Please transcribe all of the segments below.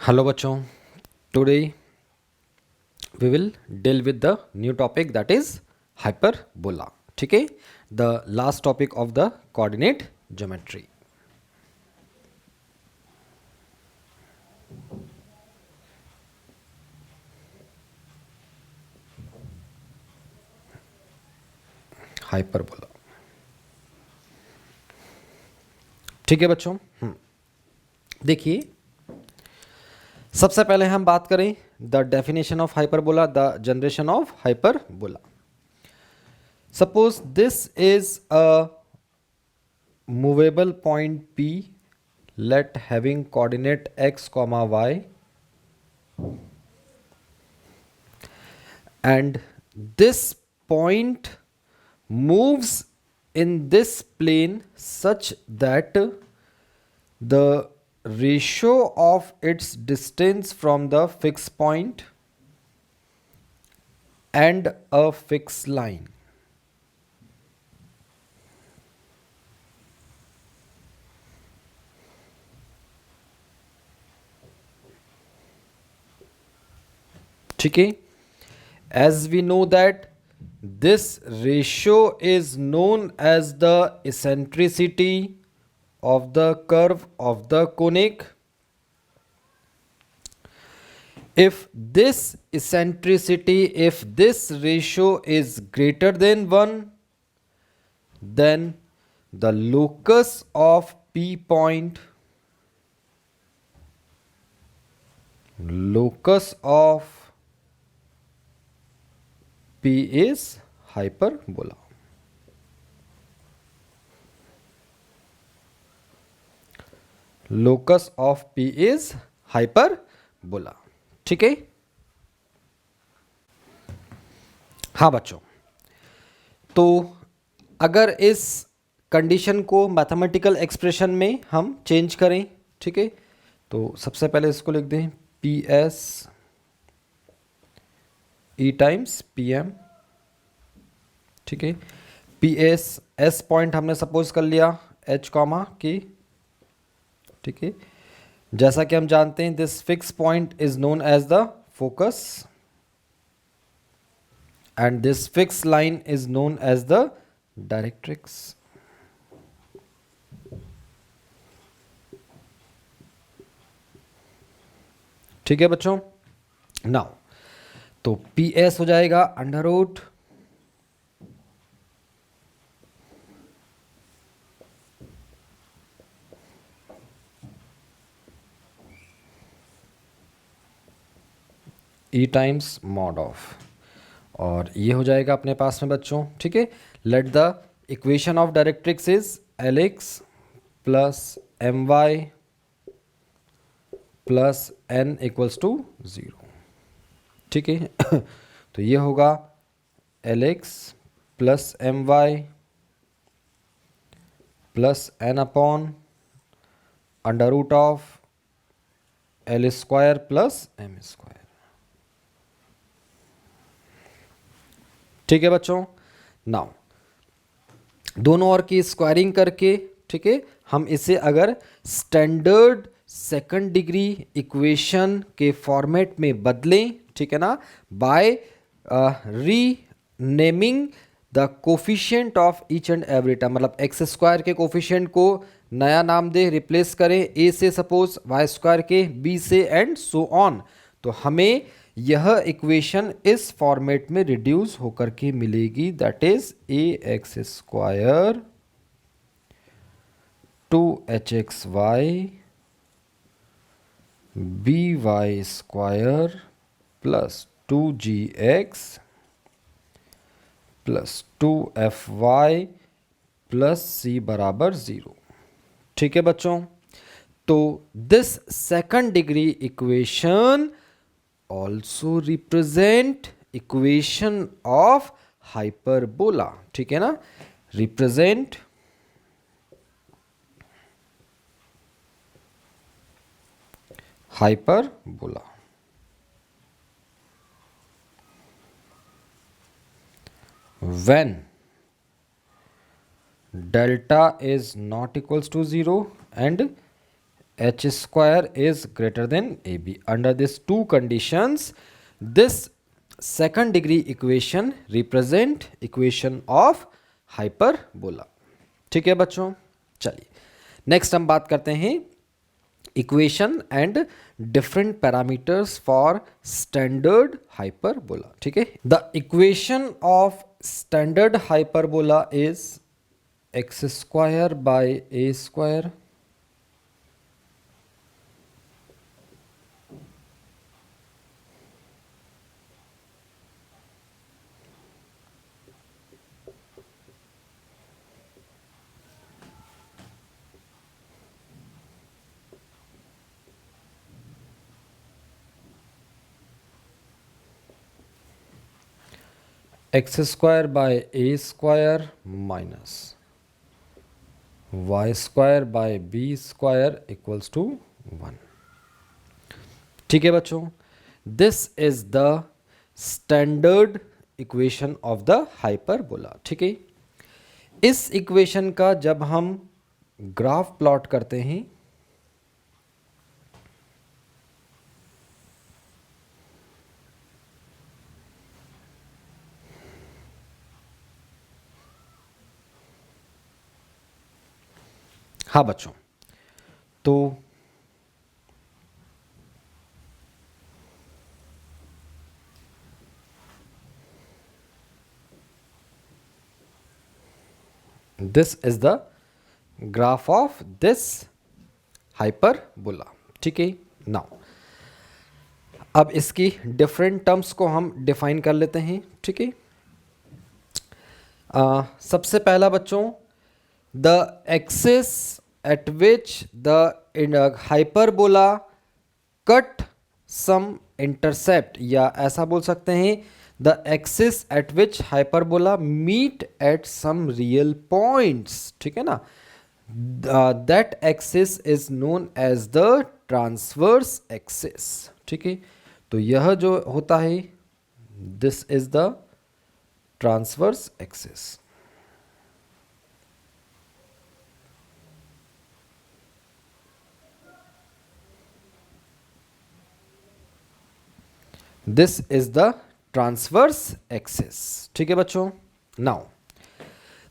Hello बच्चों, today we will deal with the new topic that is hyperbola. ठीक है, the last topic of the coordinate geometry. Hyperbola. ठीक है बच्चों, देखिए सबसे पहले हम बात करें the definition of hyperbola, the generation of hyperbola. Suppose this is a movable point P, let having coordinate x comma y, and this point moves in this plane such that the ratio of its distance from the fixed point and a fixed line. ठीक है, as we know that this ratio is known as the eccentricity of the curve of the conic. If this eccentricity, if this ratio is greater than 1, then the locus of P point, locus of P is hyperbola. Locus of P is hyperbola. ठीक है. हाँ बच्चों, तो अगर इस condition को mathematical expression में हम चेंज करें, ठीक है, तो सबसे पहले इसको लिख दें P S E times P M. ठीक है, पी एस पॉइंट हमने सपोज कर लिया एच कॉमा की. ठीक है, जैसा कि हम जानते हैं this fix point is known as the focus and this fix line is known as the directrix. ठीक है बच्चों, नाउ तो पी एस हो जाएगा under root E times mod of, और ये हो जाएगा अपने पास में बच्चों. ठीक है, let the equation of directrix is L X plus M Y plus N equals to 0. ठीक है, तो ये होगा L X plus M Y plus N upon under root of L square plus M square. ठीक है बच्चों, now दोनों और की स्क्वायरिंग करके, ठीक है, हम इसे अगर स्टैंडर्ड सेकंड डिग्री इक्वेशन के फॉर्मेट में बदलें, ठीक है ना, by renaming the coefficient of each and every term, मतलब एक्स स्क्वायर के कोफिशिएंट को नया नाम दे, रिप्लेस करें ए से सपोज, वाई स्क्वायर के बी से, एंड सो ऑन, तो हमें यह इक्वेशन इस फॉर्मेट में रिड्यूस होकर के मिलेगी, that is a x square two h x y b y square plus two g x plus two f y plus c बराबर 0. ठीक है बच्चों, तो this second degree equation also represent equation of hyperbola. ठीक है ना, represent hyperbola. When delta is not equals to 0 and H square is greater than A B. Under this two conditions this second degree equation represent equation of hyperbola. ठीक है बच्चों, चलिए next हम बात करते हैं equation and different parameters for standard hyperbola. ठीक है, the equation of standard hyperbola is X square by A square X square by A square minus Y square by B square equals to 1। ठीक है बच्चों, this is the standard equation of the hyperbola. ठीक है, इस equation का जब हम graph plot करते हैं हाँ बच्चों, तो this is the graph of this hyperbola. ठीक है, नाउ अब इसकी डिफरेंट टर्म्स को हम डिफाइन कर लेते हैं। ठीक है, सबसे पहला बच्चों, the axis at which the hyperbola cut some intercept, या ऐसा बोल सकते हैं the axis at which hyperbola meet at some real points. ठीक है ना, that axis is known as the transverse axis. ठीक है, तो यह जो होता है this is the transverse axis. This is the transverse axis. ठीक है बच्चों, now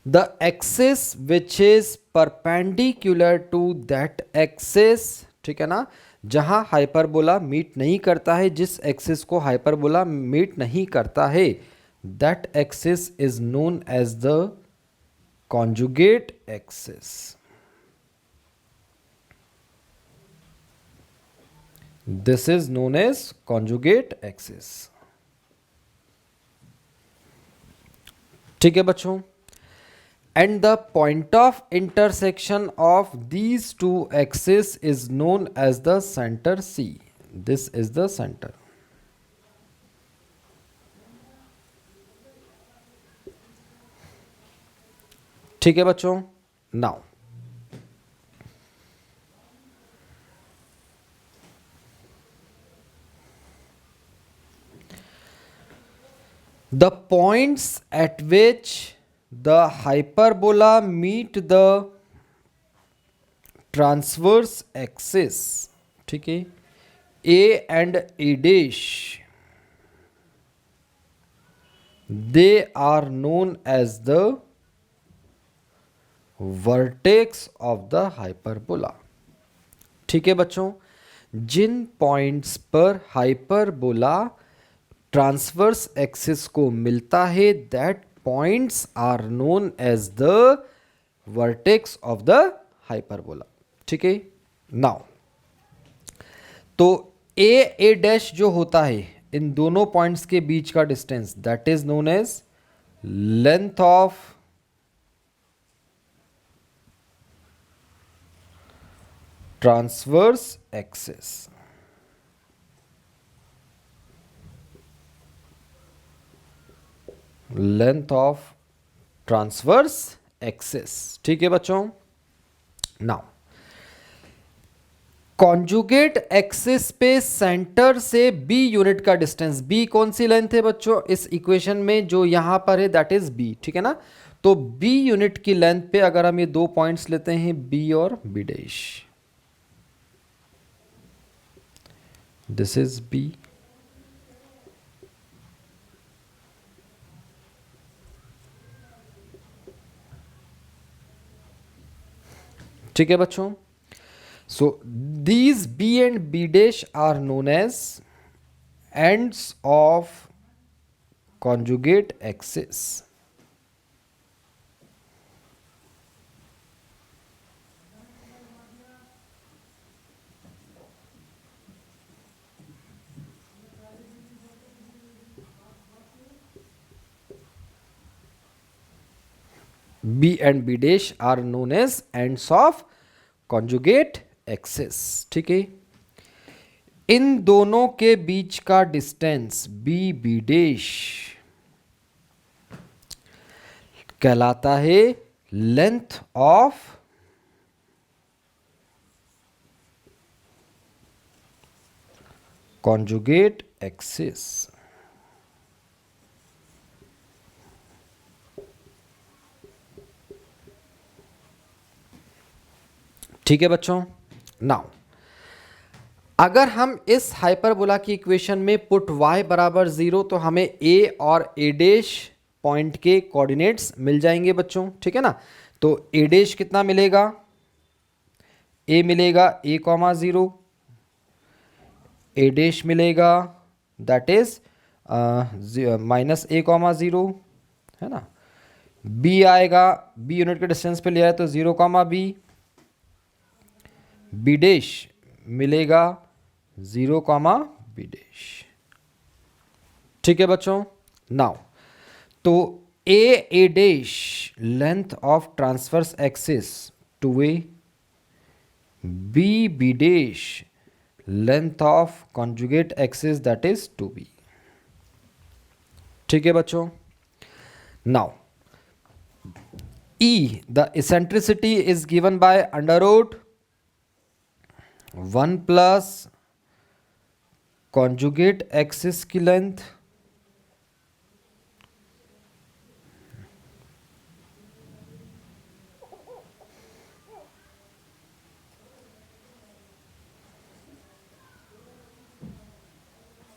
the axis which is perpendicular to that axis. ठीक है ना, जहां हाइपरबोला मीट नहीं करता है, जिस एक्सिस को हाइपरबोला मीट नहीं करता है, that axis is known as the conjugate axis. This is known as conjugate axis। ठीक है बच्चों, and the point of intersection of these two axes is known as the center C। This is the center। ठीक है बच्चों, now the points at which the hyperbola meet the transverse axis, ठीक है, A and A dash, they are known as the vertex of the hyperbola। ठीक है बच्चों, जिन points पर हाइपरबोला ट्रांसवर्स एक्सिस को मिलता है, that points are known as the vertex of the hyperbola. ठीक है, नाउ तो ए डैश जो होता है इन दोनों पॉइंट्स के बीच का distance, that is known as length of transverse axis. Length of transverse axis. ठीक है बच्चों, नाउ कॉन्जुगेट एक्सिस पे सेंटर से बी यूनिट का डिस्टेंस, बी कौन सी लेंथ है बच्चों इस इक्वेशन में, जो यहां पर है दैट इज बी। ठीक है ना, तो बी यूनिट की लेंथ पे अगर हम ये दो पॉइंट्स लेते हैं बी और B dash, this is B, ठीक है बच्चों। So these B and B dash are known as ends of conjugate axis. B and B dash are known as ends of conjugate axis, ठीक है। इन दोनों के बीच का डिस्टेंस बी बी डैश कहलाता है लेंथ ऑफ conjugate axis। ठीक है बच्चों। नाउ अगर हम इस हाइपरबोला की इक्वेशन में पुट y बराबर 0 तो हमें a और a डैश पॉइंट के कोऑर्डिनेट्स मिल जाएंगे बच्चों, ठीक है ना। तो a डैश कितना मिलेगा, a मिलेगा a कॉमा 0, a डैश मिलेगा that is minus a comma 0, है ना। b आएगा, b यूनिट के डिस्टेंस पे लिया है तो 0 कॉमा b, b डैश मिलेगा 0 कॉमा बी डैश, ठीक है बच्चों। नाउ तो a dash length of transverse axis two a, b dash length of conjugate axis that is two b, ठीक है बच्चों। Now e the eccentricity is given by under root 1 plus conjugate axis की length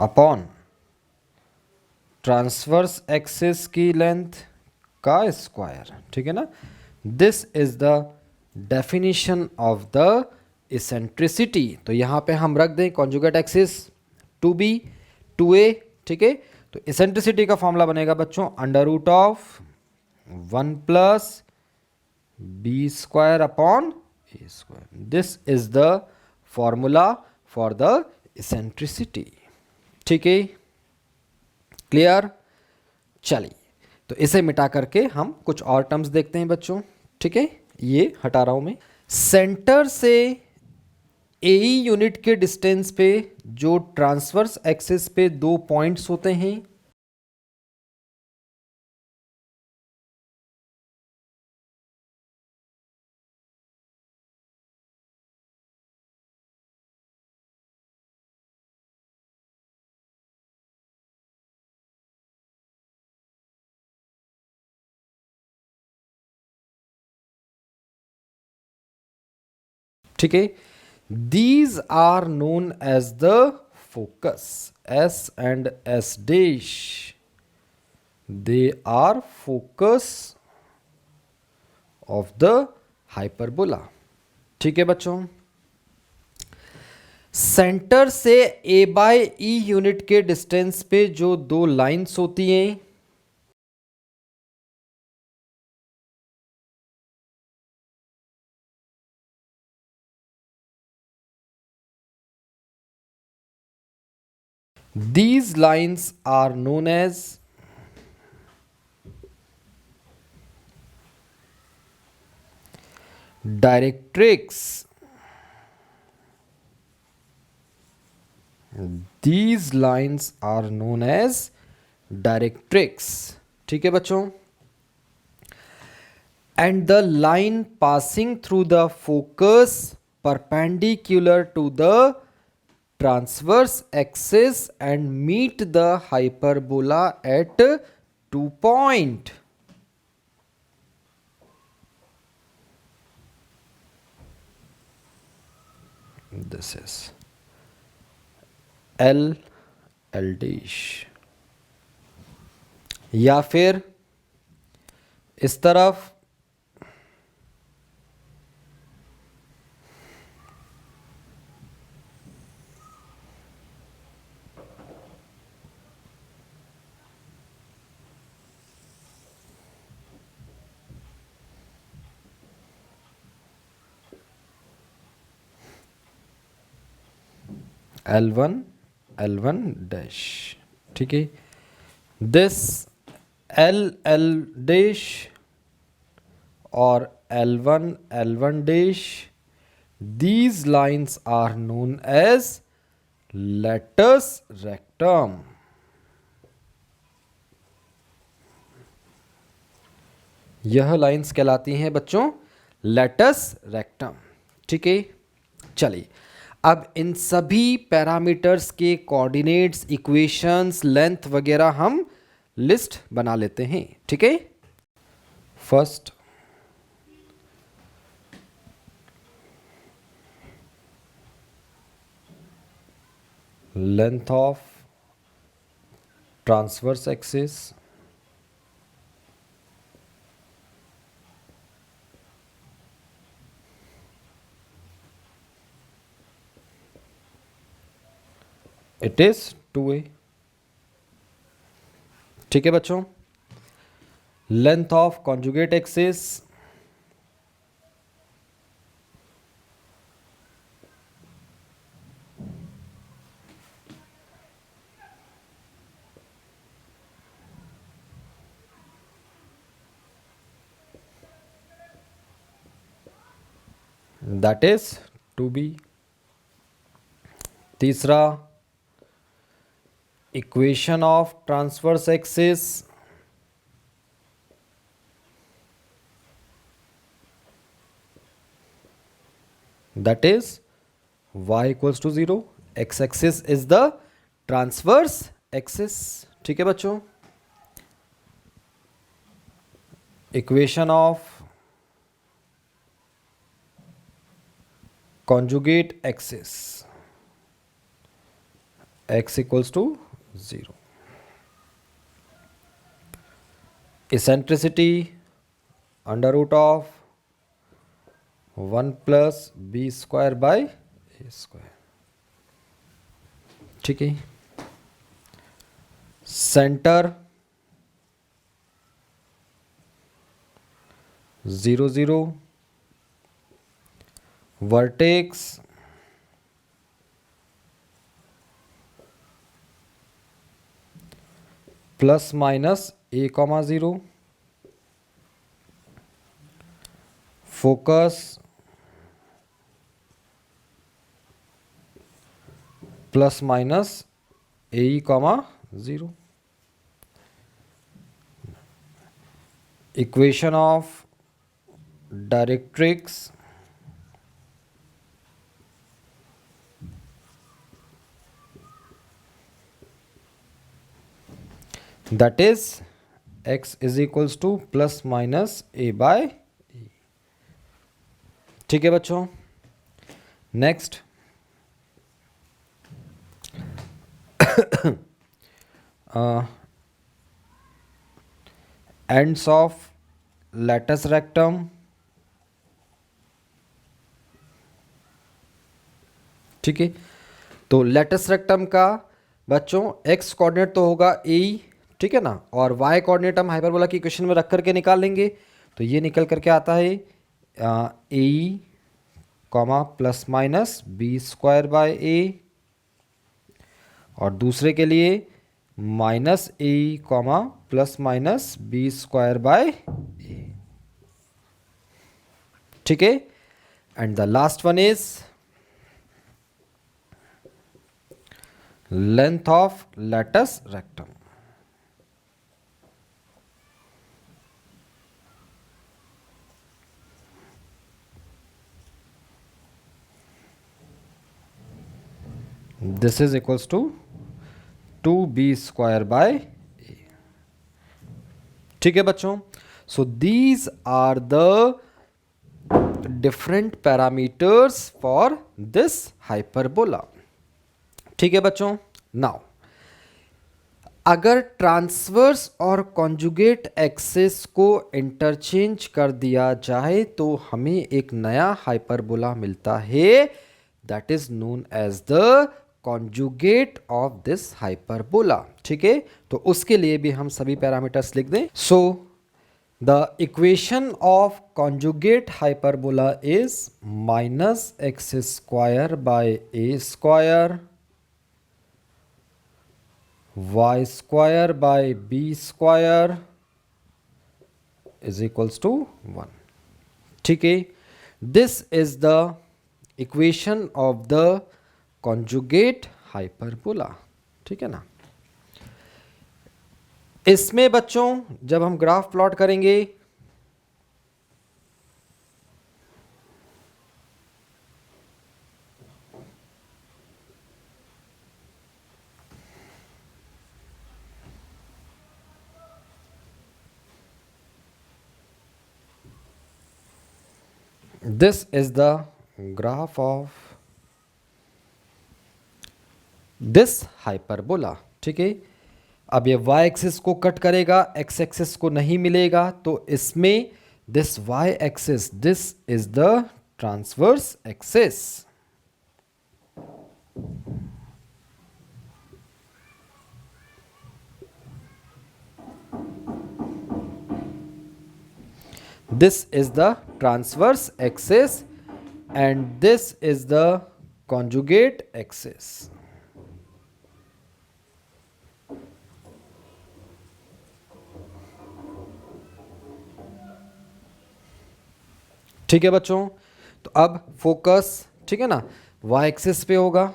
upon transverse axis की length का square, ठीक है ना। This is the definition of the eccentricity. तो यहां पे हम रख दें conjugate axis to b two a, ठीक है। तो इसेंट्रिसिटी का फॉर्मूला बनेगा बच्चों under root of 1 plus B square upon A square. This is the formula for the eccentricity, ठीक है। क्लियर। चलिए तो इसे मिटा करके हम कुछ और टर्म्स देखते हैं बच्चों, ठीक है। ये हटा रहा हूं मैं। सेंटर से ए यूनिट के डिस्टेंस पे जो ट्रांसवर्स एक्सिस पे दो पॉइंट्स होते हैं, ठीक है। These are known as the focus, S and S dash, they are focus of the hyperbola, ठीक है बच्चों। सेंटर से ए बाय ई यूनिट के डिस्टेंस पे जो दो लाइंस होती हैं, these lines are known as directrix. These lines are known as directrix, ठीक है बच्चों। And the line passing through the focus perpendicular to the transverse axis and meet the hyperbola at 2 point. This is L L dash, या फिर इस तरफ L1 dash, ठीक है। This L dash और L1 dash, these lines are known as latus rectum। यह lines कहलाती हैं बच्चों लेटस रेक्टम, ठीक है। चलिए अब इन सभी पैरामीटर्स के कोऑर्डिनेट्स, इक्वेशंस, लेंथ वगैरह हम लिस्ट बना लेते हैं, ठीक है। First length of transverse axis, it is 2a, ठीक है बच्चों। Length of conjugate axis, that is 2b। तीसरा equation of transverse axis, that is y equals to 0, x axis is the transverse axis, ठीक है बच्चों। Equation of conjugate axis, x equals to 0। eccentricity under root of 1 plus B square by A square, ठीक है। Centre 0 0, vertex plus minus a, 0, focus plus minus A, 0। Equation of directrix, that is x is equals to plus minus a by e, ठीक है बच्चों। Next ends of latus rectum, ठीक है। तो latus rectum का बच्चों x कोऑर्डिनेट तो होगा ए, ठीक है ना, और y कोऑर्डिनेट हम हाइपरबोला की इक्वेशन में रख करके निकाल लेंगे। तो ये निकल करके आता है a comma plus minus b square by a, और दूसरे के लिए minus A comma plus minus b square by a, ठीक है। And the last one is length of latus rectum. This is equals to 2b square by a, ठीक है बच्चों। So these are the different parameters for this hyperbola, ठीक है बच्चों। Now अगर transverse और कॉन्जुगेट एक्सिस को इंटरचेंज कर दिया जाए तो हमें एक नया हाइपरबोला मिलता है, that is known as the conjugate of this hyperbola. ठीक है, तो उसके लिए भी हम सभी पैरामीटर्स लिख दें। So the equation of conjugate hyperbola is minus x square by A square y square by b square is equals to 1। ठीक है, this is the equation of the conjugate hyperbola. ठीक है ना। इसमें बच्चों जब हम ग्राफ प्लॉट करेंगे this is the graph of this hyperbola. ठीक है, अब ये y एक्सिस को कट करेगा, x एक्सिस को नहीं मिलेगा, तो इसमें this y axis, this is the transverse axis. This is the transverse axis and this is the conjugate axis। ठीक है बच्चों, तो अब फोकस, ठीक है ना, y एक्सिस पे होगा,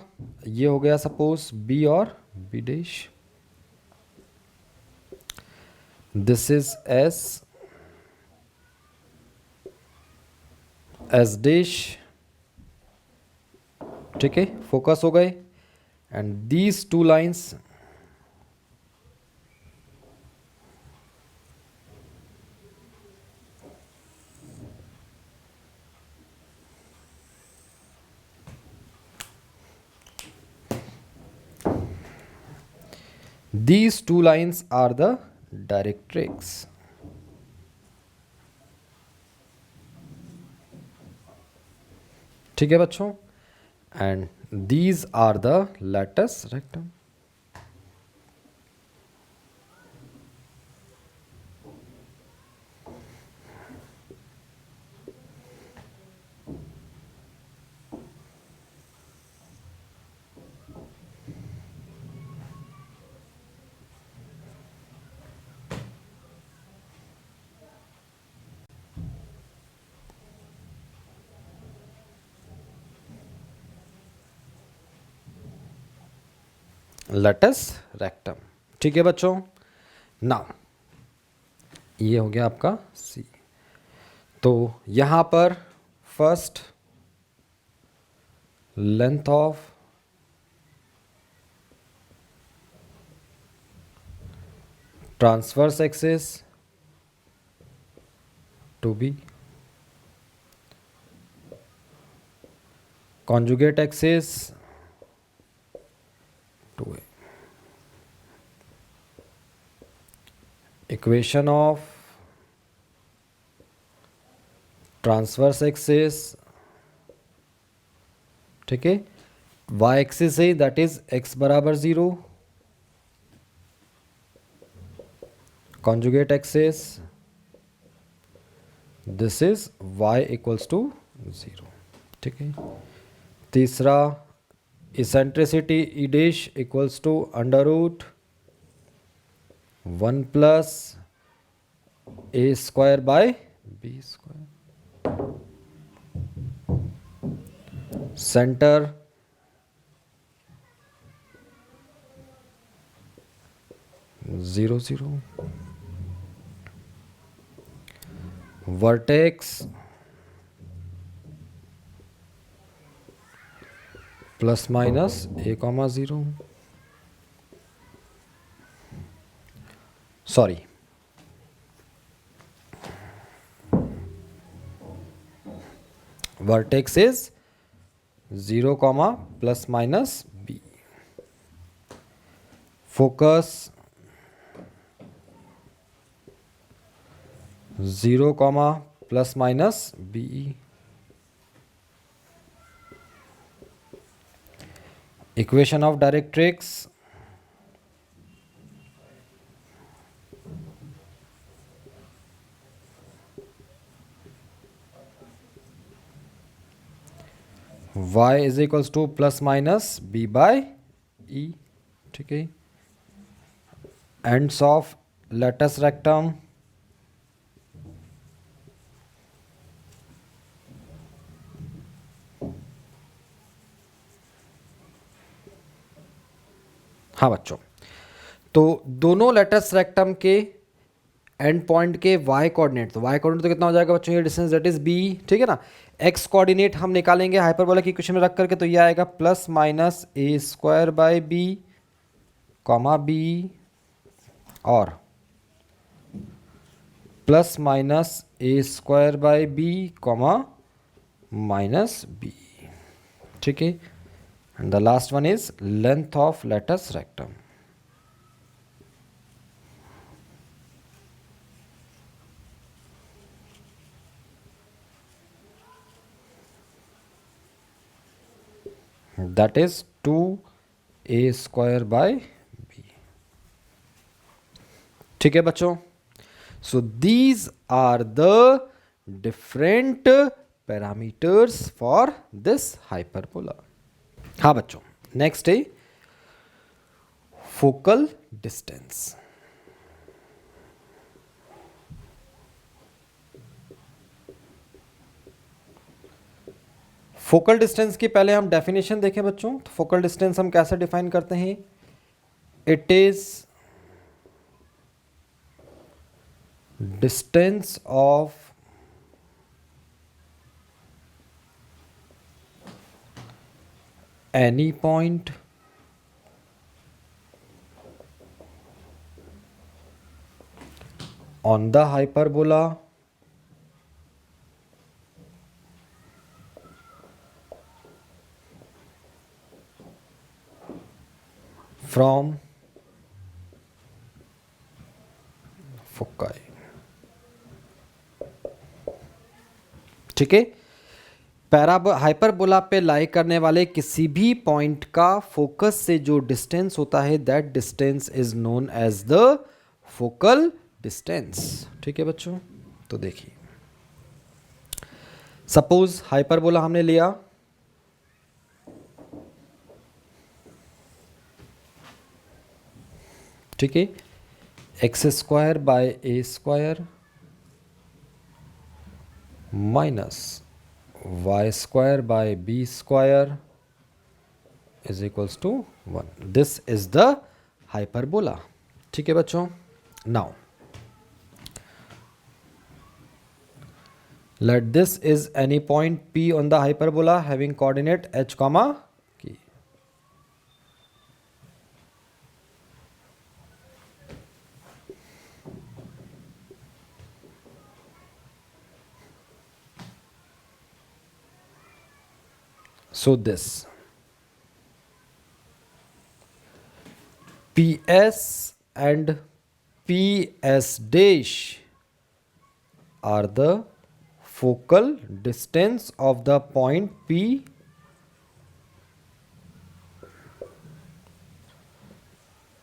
ये हो गया सपोज b और b dash, this is s dash. ठीक है, फोकस हो गए and these two lines these two lines are the directrix। ठीक है बच्चों, and these are the latus rectum. Latus rectum. ठीक है बच्चों, नाउ ये हो गया आपका सी। तो यहां पर first length of transverse axis to B, conjugate axis to a, equation of transverse axis। ठीक है, y एक्सिस है दैट इज x बराबर 0, conjugate axis दिस इज y इक्वल्स टू 0। ठीक है, तीसरा eccentricity E dash equals to under root 1 plus A square by B square. Centre zero zero, vertex plus minus A comma 0, sorry vertex is 0 comma plus minus b। Focus 0 comma plus minus B, equation of directrix y is equals to plus minus B bye ई, ठीक है। Ends of latus rectum हाँ बच्चों, तो दोनों latus rectum के and point के y coordinate, तो y coordinate तो कितना हो जाएगा बच्चों, ये डिस्टेंस दैट इज b, ठीक है ना। x कोऑर्डिनेट हम निकालेंगे हाइपरबोला की इक्वेशन में रख करके, तो ये आएगा plus minus a square by b comma b और plus minus a square by b comma minus b, ठीक है। And the last one is length of latus rectum. that is 2a square by b, ठीक है बच्चों। so these are the different parameters for this hyperbola। हाँ बच्चों, next है focal distance. Focal distance की पहले हम डेफिनेशन देखें बच्चों। तो फोकल डिस्टेंस हम कैसे डिफाइन करते हैं, it is distance of any point on the hyperbola from foci, ठीक है। हाइपरबोला पे लाई करने वाले किसी भी पॉइंट का फोकस से जो डिस्टेंस होता है, that distance is known as the focal distance, ठीक है बच्चों। तो देखिए, सपोज हाइपरबोला हमने लिया, ठीक है, X square by A square minus Y square by B square is equals to 1। This is the hyperbola, ठीक है बच्चों। Now let this is any point P on the hyperbola having coordinate h comma k। So this PS and PS dash are the focal distance of the point P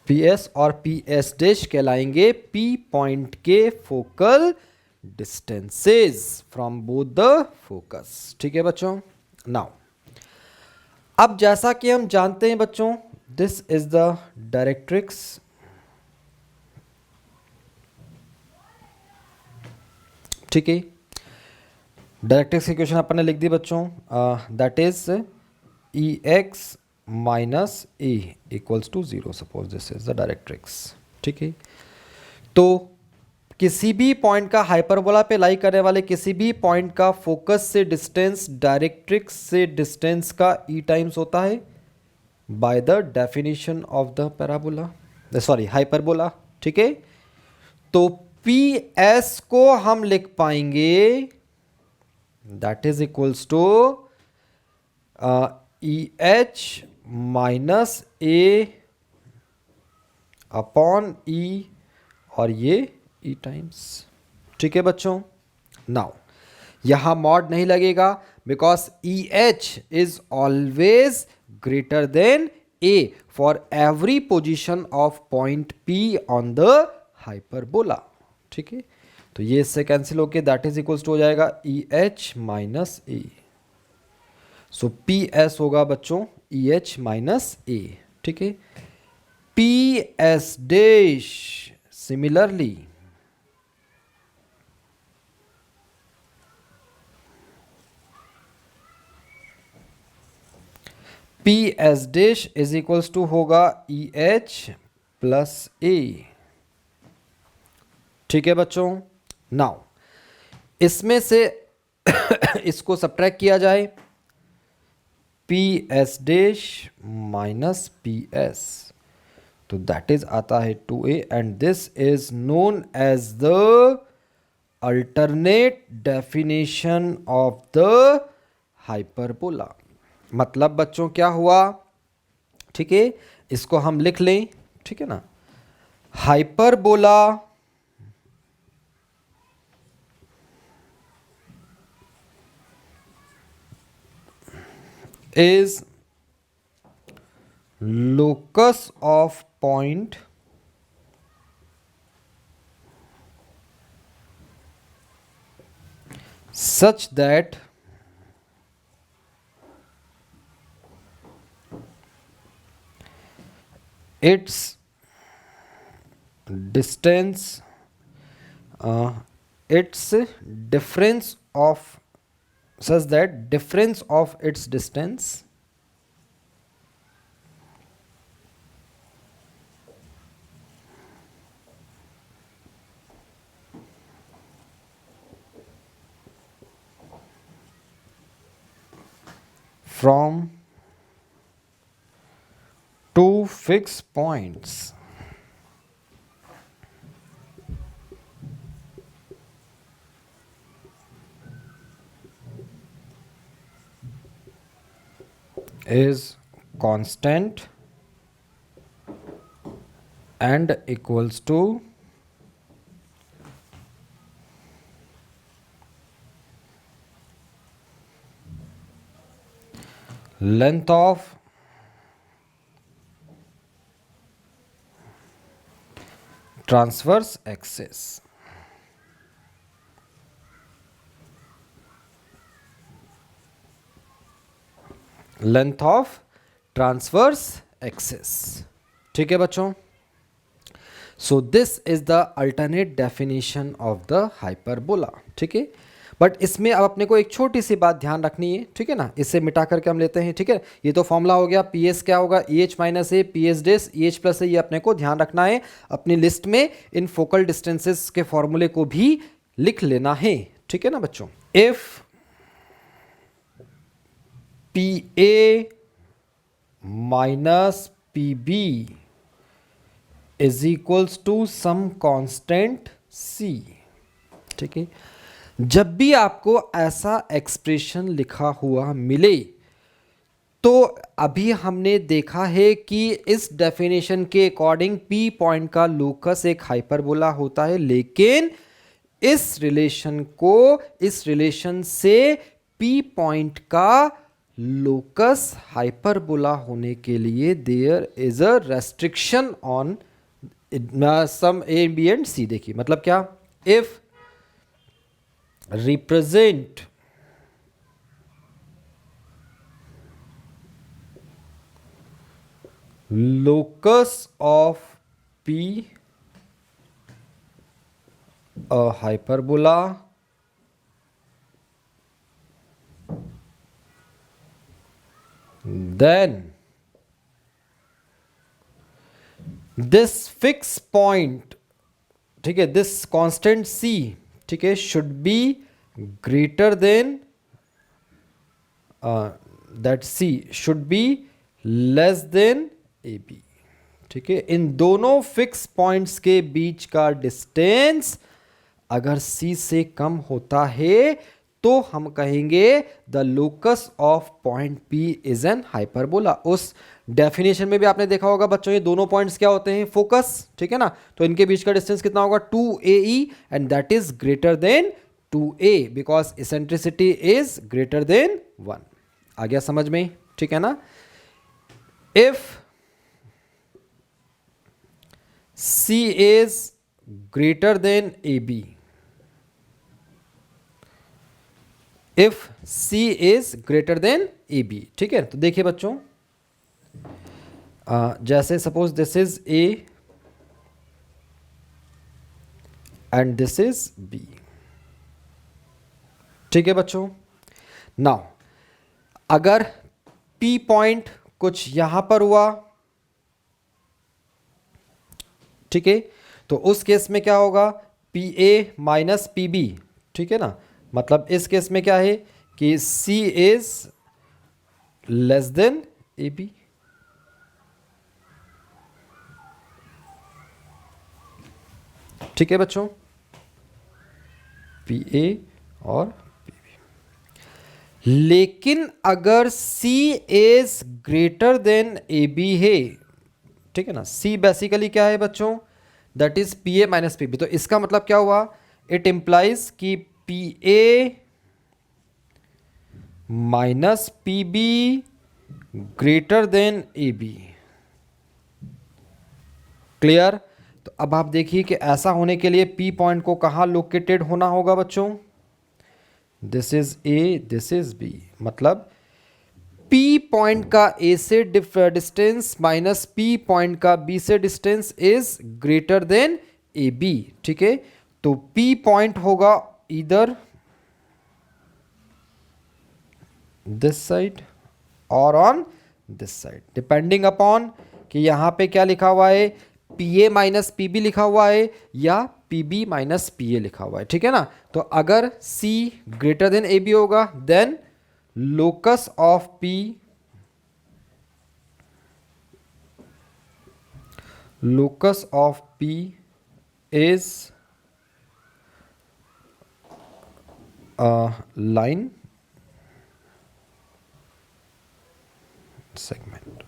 PS और PS dash कहलाएंगे P point के focal distances from both the focus, ठीक है बच्चों। Now अब जैसा कि हम जानते हैं बच्चों, दिस इज द डायरेक्ट्रिक्स, ठीक है। डायरेक्ट्रिक्स की इक्वेशन अपन ने लिख दी बच्चों, दैट इज E X minus A equals to 0। Suppose this is the directrix, ठीक है। तो किसी भी पॉइंट का हाइपरबोला पे लाई करने वाले किसी भी पॉइंट का फोकस से डिस्टेंस डायरेक्ट्रिक्स से डिस्टेंस का ई टाइम्स होता है by the definition of the parabola, sorry hyperbola, ठीक है। तो पी एस को हम लिख पाएंगे that is equals to EH minus A upon e और ये ई टाइम्स। ठीक है बच्चों, नाउ यहां मॉड नहीं लगेगा because E H is always greater than A for every position of point P on the hyperbola. ठीक है, तो ये इससे कैंसिल होके दैट इज इक्वल्स टू हो जाएगा E H minus A. So P S होगा बच्चों ई एच माइनस ए। ठीक है, P S dash similarly P S dash is equals to होगा ई एच प्लस ए। ठीक है बच्चों, नाउ इसमें से इसको सब्ट्रैक्ट किया जाए, P S dash minus P S, तो दैट इज आता है 2a and this is known as the alternate definition of the hyperbola. मतलब बच्चों क्या हुआ, ठीक है, इसको हम लिख लें, ठीक है ना, hyperbola is locus of point such that its distance its difference of such that difference of its distance from two fixed points is constant and equals to length of transverse axis। Length of transverse axis. ठीक है बच्चों, so this is the alternate definition of the hyperbola. ठीक है, but इसमें अब अपने को एक छोटी सी बात ध्यान रखनी है, ठीक है ना, इसे मिटा करके हम लेते हैं। ठीक है, ये तो फॉर्मूला हो गया, पी एस क्या होगा, ई एच माइनस ए, पी एस डेस ई एच प्लस ए, ये अपने को ध्यान रखना है। अपनी लिस्ट में इन फोकल डिस्टेंसेस के फॉर्मूले को भी लिख लेना है। ठीक है ना बच्चों, if P A minus P B is equals to some constant c. ठीक है, जब भी आपको ऐसा एक्सप्रेशन लिखा हुआ मिले तो अभी हमने देखा है कि इस डेफिनेशन के अकॉर्डिंग पी पॉइंट का लोकस एक हाइपरबोला होता है, लेकिन इस रिलेशन से पी पॉइंट का लोकस हाइपरबोला होने के लिए there is a restriction on some a b and c. देखिए मतलब क्या, if represent locus of P a hyperbola then this fixed point, ठीक है, this constant C, ठीक है, should be greater than that C should be less than AB। ठीक है, इन दोनों फिक्स पॉइंट्स के बीच का डिस्टेंस अगर C से कम होता है तो हम कहेंगे the locus of point P is an hyperbola. उस डेफिनेशन में भी आपने देखा होगा बच्चों, ये दोनों पॉइंट्स क्या होते हैं, फोकस, ठीक है ना। तो इनके बीच का डिस्टेंस कितना होगा, 2AE, and that is greater then 2A because eccentricity is greater then 1। आ गया समझ में, ठीक है ना। If C is greater than AB, if C is greater than AB, ठीक है। तो देखिए बच्चों, जैसे suppose this is A and this is B, ठीक है बच्चों। नाउ अगर P पॉइंट कुछ यहां पर हुआ, ठीक है, तो उस केस में क्या होगा, PA माइनस PB, ठीक है ना। मतलब इस केस में क्या है कि C is less than AB, ठीक है बच्चों, PA और PB। लेकिन अगर C is greater then AB है, ठीक है ना, C बेसिकली क्या है बच्चों, दैट इज PA माइनस PB। तो इसका मतलब क्या हुआ, इट इंप्लाइज कि PA minus PB greater than AB। Clear. तो अब आप देखिए कि ऐसा होने के लिए P पॉइंट को कहां लोकेटेड होना होगा बच्चों, this is A, this is B। मतलब P पॉइंट का A से डिस्टेंस माइनस P पॉइंट का B से distance is greater then AB, ठीक है। तो P पॉइंट होगा इधर दिस साइड और on this side, depending upon कि यहां पे क्या लिखा हुआ है, PA माइनस PB लिखा हुआ है या PB माइनस PA लिखा हुआ है, ठीक है ना। तो अगर C ग्रेटर देन AB होगा, then locus of P, locus of P is a line segment।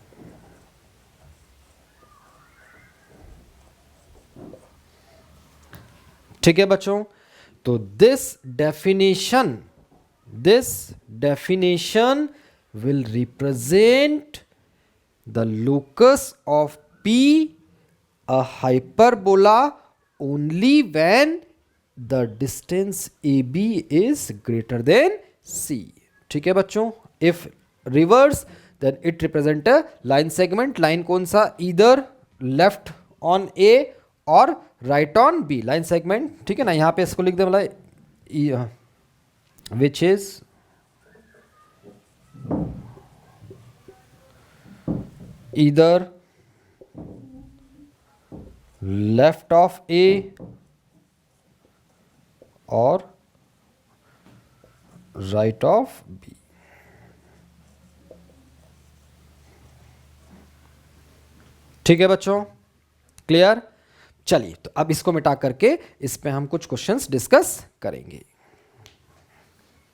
ठीक है बच्चों। तो this definition will represent the locus of P, a hyperbola, only when the distance AB is greater than C। ठीक है बच्चों। if reverse then it represent a line segment। line कौन सा, either left on A और right on B, line segment, ठीक है ना। यहां पे इसको लिख दे मतलब which is either left of A और राइट ऑफ B। ठीक है बच्चों, क्लियर। चलिए, तो अब इसको मिटा करके इस पे हम कुछ क्वेश्चंस डिस्कस करेंगे।